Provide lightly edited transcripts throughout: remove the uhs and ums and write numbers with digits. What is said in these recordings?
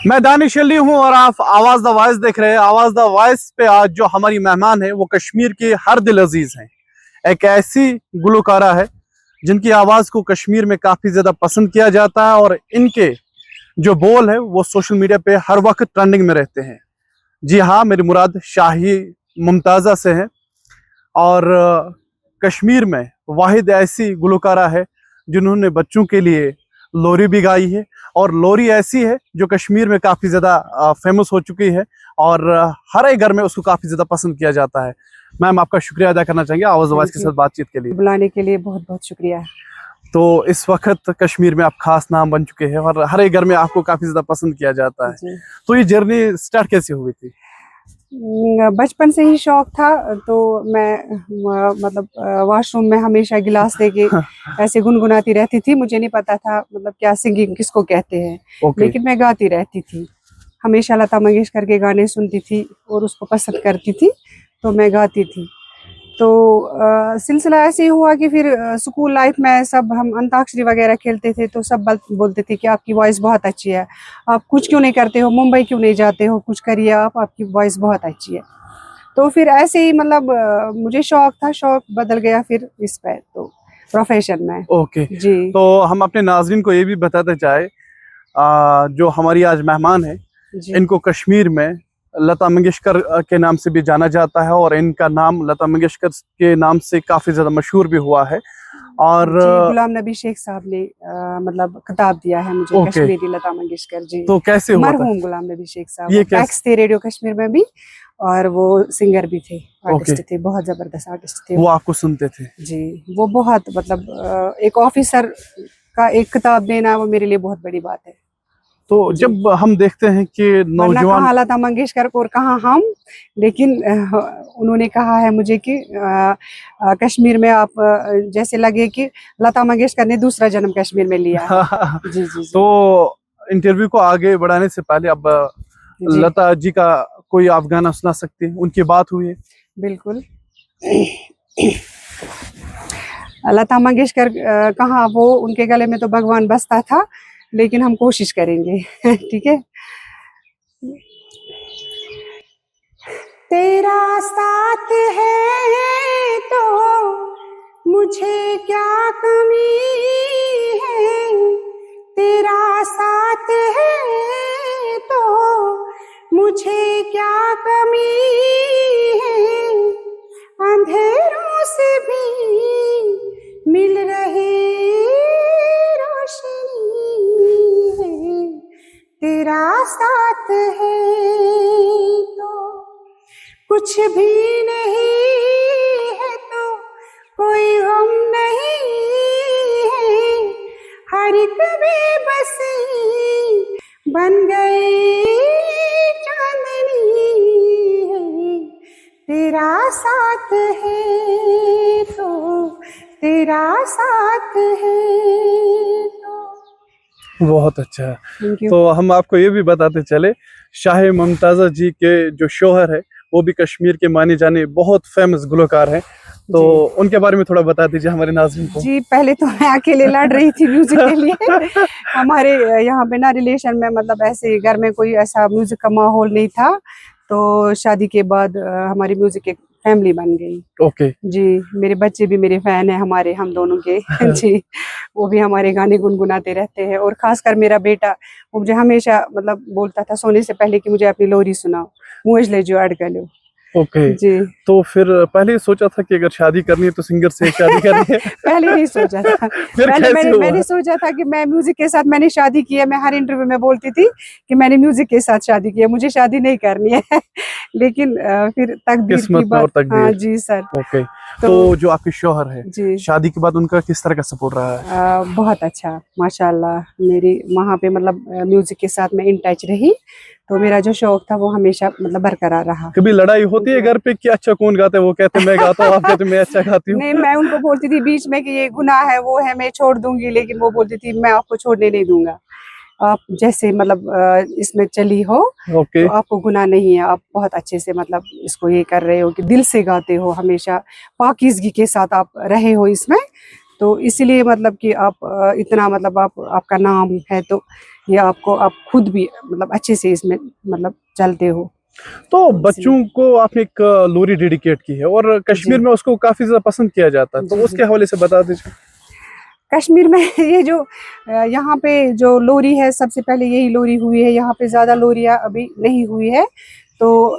मैं दानिश अली हूँ और आप आवाज द वॉइस देख रहे हैं। आवाज द वॉइस पे आज जो हमारी मेहमान है वो कश्मीर की हर दिल अजीज हैं। एक ऐसी गुलकारा है जिनकी आवाज को कश्मीर में काफी ज्यादा पसंद किया जाता है और इनके जो बोल है वो सोशल मीडिया पे हर वक्त ट्रेंडिंग में रहते हैं। जी हाँ, मेरी मुराद शाही मुमताज़ा से है और कश्मीर में वाहिद ऐसी गुलकारा है जिन्होंने बच्चों के लिए लोरी भी गाई है और लोरी ऐसी है जो कश्मीर में काफ़ी ज़्यादा फेमस हो चुकी है और हर एक घर में उसको काफ़ी ज़्यादा पसंद किया जाता है। मैम, आपका शुक्रिया अदा करना चाहेंगे आवाज़ आवाज़ के साथ बातचीत के लिए। बुलाने के लिए बहुत बहुत शुक्रिया। तो इस वक्त कश्मीर में आप खास नाम बन चुके हैं और हर एक घर में आपको काफ़ी ज़्यादा पसंद किया जाता है। तो ये जर्नी स्टार्ट कैसे हुई थी? बचपन से ही शौक था, तो मैं मतलब वॉशरूम में हमेशा गिलास लेके ऐसे गुनगुनाती रहती थी। मुझे नहीं पता था मतलब क्या सिंगिंग किसको कहते हैं, लेकिन मैं गाती रहती थी। हमेशा लता मंगेशकर के गाने सुनती थी और उसको पसंद करती थी, तो मैं गाती थी। तो सिलसिला ऐसे ही हुआ कि फिर स्कूल लाइफ में सब हम अंताक्षरी वगैरह खेलते थे, तो सब बोलते थे कि आपकी वॉइस बहुत अच्छी है, आप कुछ क्यों नहीं करते हो, मुंबई क्यों नहीं जाते हो, कुछ करिए आप, आपकी वॉइस बहुत अच्छी है। तो फिर ऐसे ही मतलब मुझे शौक था, शौक बदल गया फिर इस पे, तो प्रोफेशन में। ओके जी। तो हम अपने नाज़रीन को ये भी बताते चाहे जो हमारी आज मेहमान है, इनको कश्मीर में लता मंगेशकर के नाम से भी जाना जाता है और इनका नाम लता मंगेशकर के नाम से काफी ज्यादा मशहूर भी हुआ है। और गुलाम नबी शेख साहब ने मतलब खिताब दिया है मुझे, कश्मीरी लता मंगेशकर जी। तो कैसे हुआ? मरहूम गुलाम नबी शेख साहब ये टैक्स थे रेडियो कश्मीर में भी, और वो सिंगर भी थे, आर्टिस्ट थे, बहुत जबरदस्त आर्टिस्ट थे। वो आपको सुनते थे जी? वो बहुत मतलब एक ऑफिसर का एक खिताब देना वो मेरे लिए बहुत बड़ी बात है। तो जब हम देखते हैं कि नौजवान, कहाँ लता मंगेशकर को और कहाँ हम, लेकिन उन्होंने कहा है मुझे कि कश्मीर में आप जैसे लगे कि लता मंगेशकर ने दूसरा जन्म कश्मीर में लिया है। जी, जी। तो इंटरव्यू को आगे बढ़ाने से पहले अब लता जी का कोई आप गाना सुना सकते हैं? उनकी बात हुई है। बिल्कुल। लता मंगेशकर कहाँ, वो उनके गले में तो भगवान बसता था, लेकिन हम कोशिश करेंगे। ठीक है। तेरा साथ है तो मुझे क्या कमी है, तेरा साथ है तो मुझे क्या कमी है, अंधेरों से भी मिल रही रोशनी है, तेरा साथ है तो कुछ भी नहीं है, तो कोई गम नहीं है, हर एक बेबसी बन गई चांदनी है, तेरा साथ है तो तेरा साथ है तो। बहुत अच्छा है। तो हम आपको ये भी बताते चले, शाह मुमताज़ा जी के जो शोहर है वो भी कश्मीर के माने जाने बहुत फेमस गुलकार हैं, तो उनके बारे में थोड़ा बता दीजिए हमारे नाज़रीन को। जी, पहले तो मैं अकेले लड़ रही थी म्यूजिक के लिए। हमारे यहाँ पे ना रिलेशन में मतलब ऐसे घर में कोई ऐसा म्यूजिक का माहौल नहीं था, तो शादी के बाद हमारी म्यूजिक एक फैमिली बन गई। जी, मेरे बच्चे भी मेरे फैन है, हमारे हम दोनों के। जी, वो भी हमारे गाने गुनगुनाते रहते हैं, और खासकर मेरा बेटा, वो मुझे हमेशा मतलब बोलता था सोने से पहले कि मुझे अपनी लोरी सुनाओ, मुझे ले जो ऐड कर लो। जी। तो फिर पहले सोचा था कि अगर शादी करनी है तो सिंगर से शादी करनी है? पहले नहीं सोचा था। पहले मैंने सोचा था कि मैं म्यूजिक के साथ मैंने शादी की है। मैं हर इंटरव्यू में बोलती थी कि मैंने म्यूजिक के साथ शादी की है, मुझे शादी नहीं करनी है। लेकिन फिर तकदीर की बात। हाँ जी सर। तो जो आपके शौहर है जी, शादी के बाद उनका किस तरह का सपोर्ट रहा है? बहुत अच्छा माशाल्लाह। मेरी वहाँ पे मतलब म्यूजिक के साथ मैं इन टच रही, तो मेरा जो शौक था वो हमेशा मतलब बरकरार रहा। कभी लड़ाई होती है घर पे कि अच्छा कौन गाता है? वो कहते मैं गाता हूँ, आप कहते मैं अच्छा गाती हूँ। नहीं, मैं उनको बोलती थी बीच में कि ये गुनाह है, वो है, मैं छोड़ दूंगी, लेकिन वो बोलती थी मैं आपको छोड़ने नहीं दूंगा, आप जैसे मतलब इसमें चली हो तो आपको गुनाह नहीं है, आप बहुत अच्छे से मतलब इसको ये कर रहे हो कि दिल से गाते हो, हमेशा पाकीज़गी के साथ आप रहे हो इसमें, तो इसीलिए मतलब कि आप इतना मतलब आपका नाम है, तो ये आपको आप खुद भी मतलब अच्छे से इसमें मतलब चलते हो। तो इसलिए बच्चों को आपने एक लोरी डेडिकेट की है और कश्मीर जी में उसको काफी ज्यादा पसंद किया जाता है, तो जी उसके जी। हवाले से बता दीजिए। कश्मीर में ये जो यहाँ पे जो लोरी है, सबसे पहले यही लोरी हुई है। यहाँ पे ज़्यादा लोरियाँ अभी नहीं हुई है। तो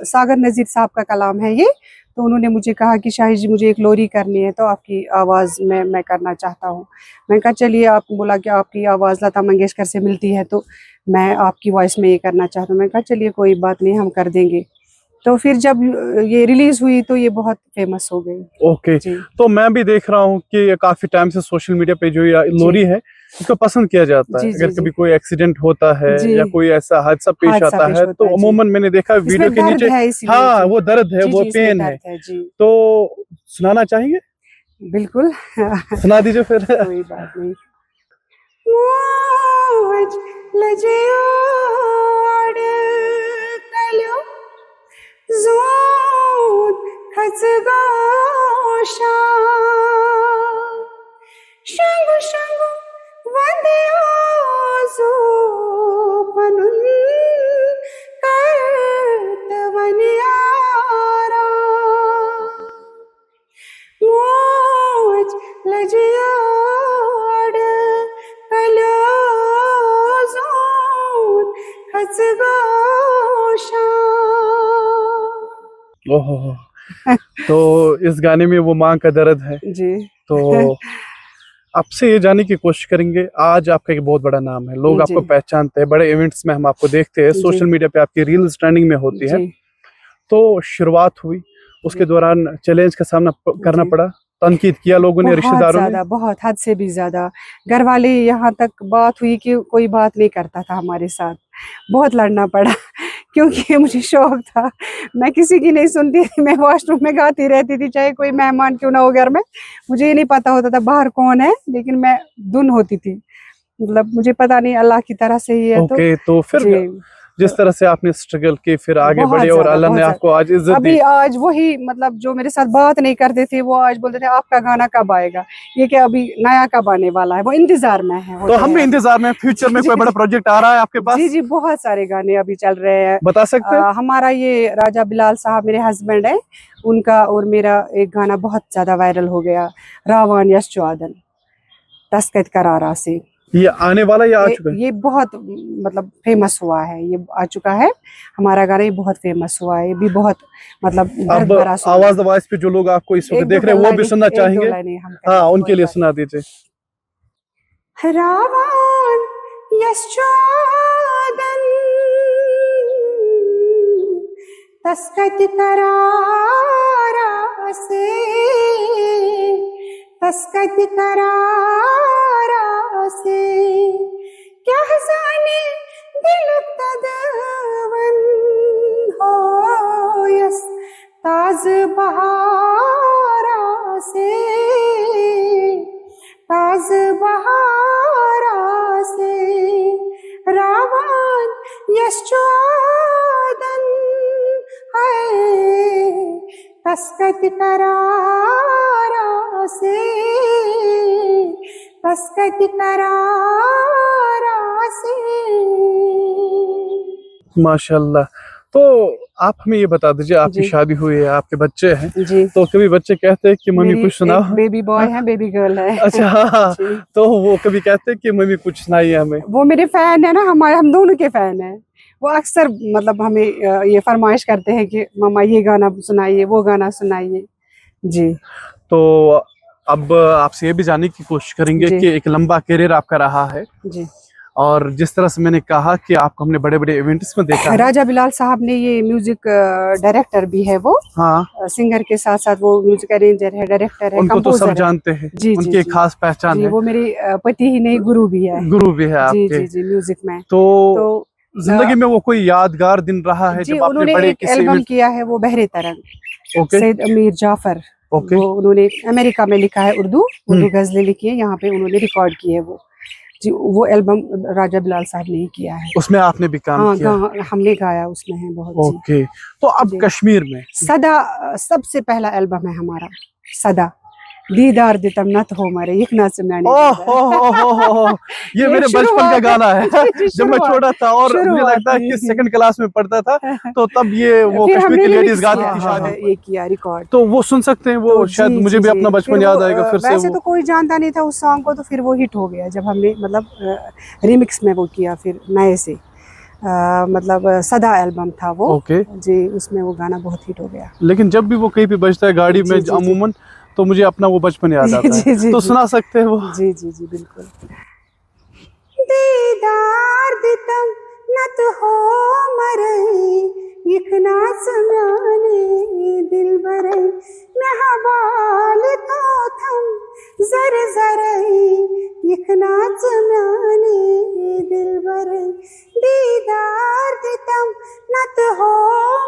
सागर नज़ीर साहब का कलाम है ये। तो उन्होंने मुझे कहा कि शाहिद जी मुझे एक लोरी करनी है, तो आपकी आवाज़ में मैं करना चाहता हूँ। मैं कहा चलिए, आप बोला कि आपकी आवाज़ लता मंगेशकर से मिलती है, तो मैं आपकी वॉइस में ये करना चाहता हूँ। मैं कहा चलिए कोई बात नहीं, हम कर देंगे। तो फिर जब ये रिलीज़ हुई तो ये बहुत फेमस हो गई। ओके, जी तो मैं भी देख रहा हूँ कि ये काफी टाइम से सोशल मीडिया पे जो ये जी लोरी है इसको पसंद किया जाता है। जी अगर जी जी कभी कोई एक्सीडेंट होता है जी। या कोई ऐसा हादसा पेश हादसा आता पेश है, होता तो है जी। अमूमन मैंने देखा वीडियो इसमें के दर्द नीचे, है इसीलिए हाँ जी। वो दर्द है, जी वो जी, इसमें पेन है, दर्द है जी। तो सुनाना चाहेंगे? बिल्कुल। सुना दीजिए फिर। कोई बात नहीं। मौज लजयोड तलो जोत खचगोशा शंगु शंगु वंदयोजो पनुन कर्तवन्यारा मौज लजयोड कलोजोन खचगोशा। ओहो, तो इस गाने में वो माँ का दर्द है। जी तो आपसे ये जानने की कोशिश करेंगे, आज आपका एक बहुत बड़ा नाम है, लोग जी आपको पहचानते हैं, बड़े इवेंट्स में हम आपको देखते हैं, जी सोशल मीडिया पे आपकी रील्स ट्रेंडिंग में होती है। जी तो शुरुआत हुई, उसके जी दौरान चैलेंज का सामना करना जी। पड़ा, तनकीद किया लोगों ने, बहुत रिश्तेदारों ने। ज्यादा, बहुत हद से भी ज्यादा। घर वाले, यहाँ तक बात हुई कि कोई बात नहीं करता था हमारे साथ। बहुत लड़ना पड़ा क्योंकि मुझे शौक था। मैं किसी की नहीं सुनती थी, मैं वॉशरूम में गाती रहती थी, चाहे कोई मेहमान क्यों ना हो घर में। मुझे ये नहीं पता होता था बाहर कौन है, लेकिन मैं धुन होती थी। मतलब मुझे पता नहीं, अल्लाह की तरह से ही है। तो ओके, तो फिर जी, जिस तरह से आपने स्ट्रगल की, फिर आगे बढ़े और अल्लाह ने बहुत आपको ज्यादा। आज इज्जत दी। अभी आज वही मतलब जो मेरे साथ बात नहीं करते थे, वो आज बोलते थे आपका गाना कब आएगा, ये क्या अभी नया कब आने वाला है, वो इंतजार में है, तो होते हम भी हैं अभी। इंतजार में, फ्यूचर में जी कोई बड़ा जी प्रोजेक्ट आ रहा है आपके जी पास? जी, बहुत सारे गाने अभी चल रहे हैं। बता सकते हैं? हमारा ये राजा बिलाल साहब मेरे हस्बैंड है, उनका और मेरा एक गाना बहुत ज्यादा वायरल हो गया, रावान यश चौदन तस्कत करारा से। ये आने वाला या आ चुका है? ये बहुत मतलब फेमस हुआ है, ये आ चुका है हमारा गाना, ये बहुत फेमस हुआ है। ये भी बहुत मतलब दर्द अब भरा सॉन्ग आवाज दवाइज पे जो लोग आपको इस वक्त है। देख रहे हैं वो भी सुनना एक दो चाहेंगे, लाइनें हम हाँ करेंगे, उनके कोई लिए बात सुना दीजिए। नहीं। रावण यशोदन तस्कत करारा से, तस्कत करारा से क्या जाने दिल तदवन हो यस ताज बहारा से, ताज बहारा से रावण यशोदन है तस्कत करारा से, तस्कत करारा से। माशाल्लाह। तो आप हमें ये बता दीजिए, आपकी जी शादी हुई है, आपके बच्चे हैं, जी, तो कभी बच्चे कहते हैं कि मम्मी मेरी कुछ सुनाओ? एक बेबी बॉय है, बेबी गर्ल है। अच्छा, हाँ हाँ, जी, तो वो कभी कहते हैं कि मम्मी कुछ सुनाइए हमें? वो मेरे फैन है ना, हमारे हम दोनों के फैन हैं। वो अक्सर मतलब हमें ये फरमाइश करते हैं कि मम्मा ये गाना सुनाइए, वो गाना सुनाइए। जी तो अब आपसे ये भी जानने की कोशिश करेंगे जी कि एक लंबा करियर आपका रहा है, जी। और जिस तरह से मैंने कहा कि आपको हमने बड़े बड़े इवेंट्स में देखा है। राजा बिलाल साहब ने, ये म्यूजिक डायरेक्टर भी है वो, हाँ, सिंगर के साथ साथ वो म्यूजिक अरेंजर है, डायरेक्टर है, उनको तो सब कंपोजर है। जानते हैं, जी जी उनकी एक जी खास पहचान जी, है, वो मेरे पति ही नहीं गुरु भी है। गुरु भी है जी आपके। जी जी, म्यूजिक में। तो तो जिंदगी में वो कोई यादगार दिन रहा है जी, जब आपने उन्होंने बड़े एक किसी एल्बम इवेंट? किया है, वो बहरे तरंग, ओके सैयद अमीर जाफर। ओके। वो उन्होंने अमेरिका में लिखा है, उर्दू गजलें लिखी है, यहाँ पे उन्होंने रिकॉर्ड की है वो। जी, वो एल्बम राजा बिलाल साहब ने ही किया है। उसमें आपने भी काम हाँ, किया? हमने गाया उसमें है बहुत। जी ओके, तो अब जी। कश्मीर में सदा सबसे पहला एल्बम है हमारा, सदा। दीदार दितम नत हो मरे इखनाच म्याने ओह ये मेरे बचपन का गाना है जब मैं छोटा था और मुझे लगता है कि सेकंड क्लास में पढ़ता था तो तब ये वो कश्मीर की लेडीज गाती थी शादी ये किया रिकॉर्ड। तो वो सुन सकते हैं वो शायद मुझे भी अपना बचपन याद आएगा फिर से। वैसे तो कोई जानता नहीं था उस सॉन्ग को, तो फिर वो हिट हो गया जब हमने मतलब रिमिक्स में वो किया फिर नए से मतलब सदा एल्बम था वो। ओके जी, उसमें वो गाना बहुत हिट हो गया। लेकिन जब भी वो कहीं पे बजता है गाड़ी में अमूमन तो मुझे अपना वो बचपन याद आता है। तो सुना सकते हैं वो। जी जी जी बिल्कुल। दीदार दितम नत हो मरई इखनाच म्याने दिलबरई महबाल तो थम जर जरई इखनाच म्याने दिलबरई दीदार दितम नत हो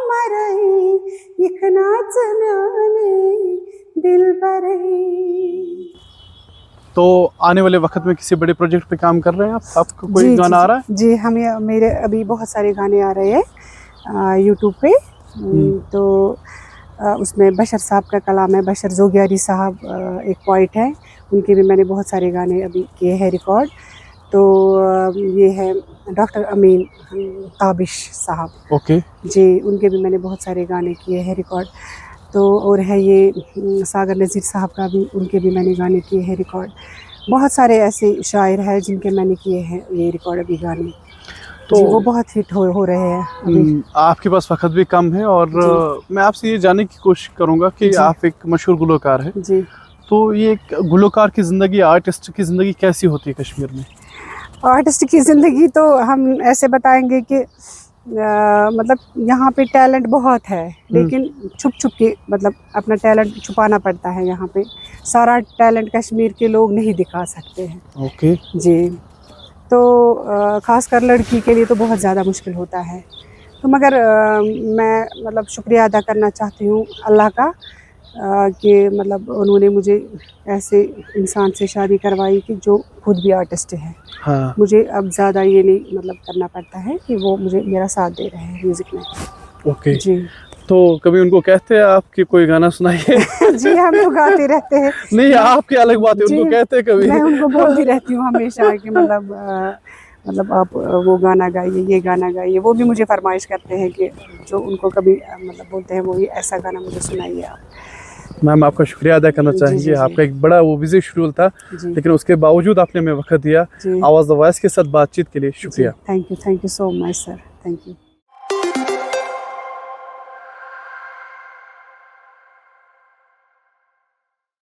मरई इखनाच म्याने दिलबरई। तो आने वाले वक्त में किसी बड़े प्रोजेक्ट पे काम कर रहे हैं आप? आपको कोई गाना आ रहा है? जी, हमें मेरे अभी बहुत सारे गाने आ रहे हैं यूट्यूब पे। तो उसमें बशर साहब का कलाम है, बशर जोगियारी साहब एक पोइट है, उनके भी मैंने बहुत सारे गाने अभी किए हैं रिकॉर्ड। तो ये है डॉक्टर अमीन ताबिश साहब। ओके जी, उनके भी मैंने बहुत सारे गाने किए हैं रिकॉर्ड। तो और है ये सागर नज़ीर साहब का भी, उनके भी मैंने गाने किए हैं रिकॉर्ड। बहुत सारे ऐसे शायर हैं जिनके मैंने किए हैं ये रिकॉर्ड अभी गाने। तो वो बहुत हिट हो रहे हैं अभी। आपके पास वक्त भी कम है और मैं आपसे ये जानने की कोशिश करूंगा कि आप एक मशहूर गुलकार हैं जी, तो ये एक गुलकार की ज़िंदगी, आर्टिस्ट की ज़िंदगी कैसी होती है कश्मीर में? आर्टिस्ट की ज़िंदगी तो हम ऐसे बताएंगे कि मतलब यहाँ पे टैलेंट बहुत है, लेकिन छुप छुप के मतलब अपना टैलेंट छुपाना पड़ता है। यहाँ पे सारा टैलेंट कश्मीर के लोग नहीं दिखा सकते हैं। ओके जी, तो ख़ासकर लड़की के लिए तो बहुत ज़्यादा मुश्किल होता है। तो मगर मैं मतलब शुक्रिया अदा करना चाहती हूँ अल्लाह का कि मतलब उन्होंने मुझे ऐसे इंसान से शादी करवाई कि जो खुद भी आर्टिस्ट है। हाँ। मुझे अब ज़्यादा ये नहीं मतलब करना पड़ता है कि वो मुझे मेरा साथ दे रहे हैं म्यूज़िक में। ओके जी, तो कभी उनको कहते हैं आपकी कोई गाना सुनाइए? जी, हम तो गाते रहते हैं। नहीं, आपकी अलग बात है, उनको कहते हैं कभी? मैं उनको बोलती रहती हूँ हमेशा कि मतलब आप वो गाना गाइए, ये गाना गाइए। वो भी मुझे फरमाइश करते हैं कि जो उनको कभी मतलब बोलते हैं वो ये ऐसा गाना मुझे सुनाइए आप। मैम आपका शुक्रिया अदा करना चाहेंगे। आपका एक बड़ा वो बिजी शेड्यूल था, लेकिन उसके बावजूद आपने हमें वक्त दिया। आवाज़ द वॉइस के साथ बातचीत के लिए शुक्रिया। Thank you so much sir, thank you.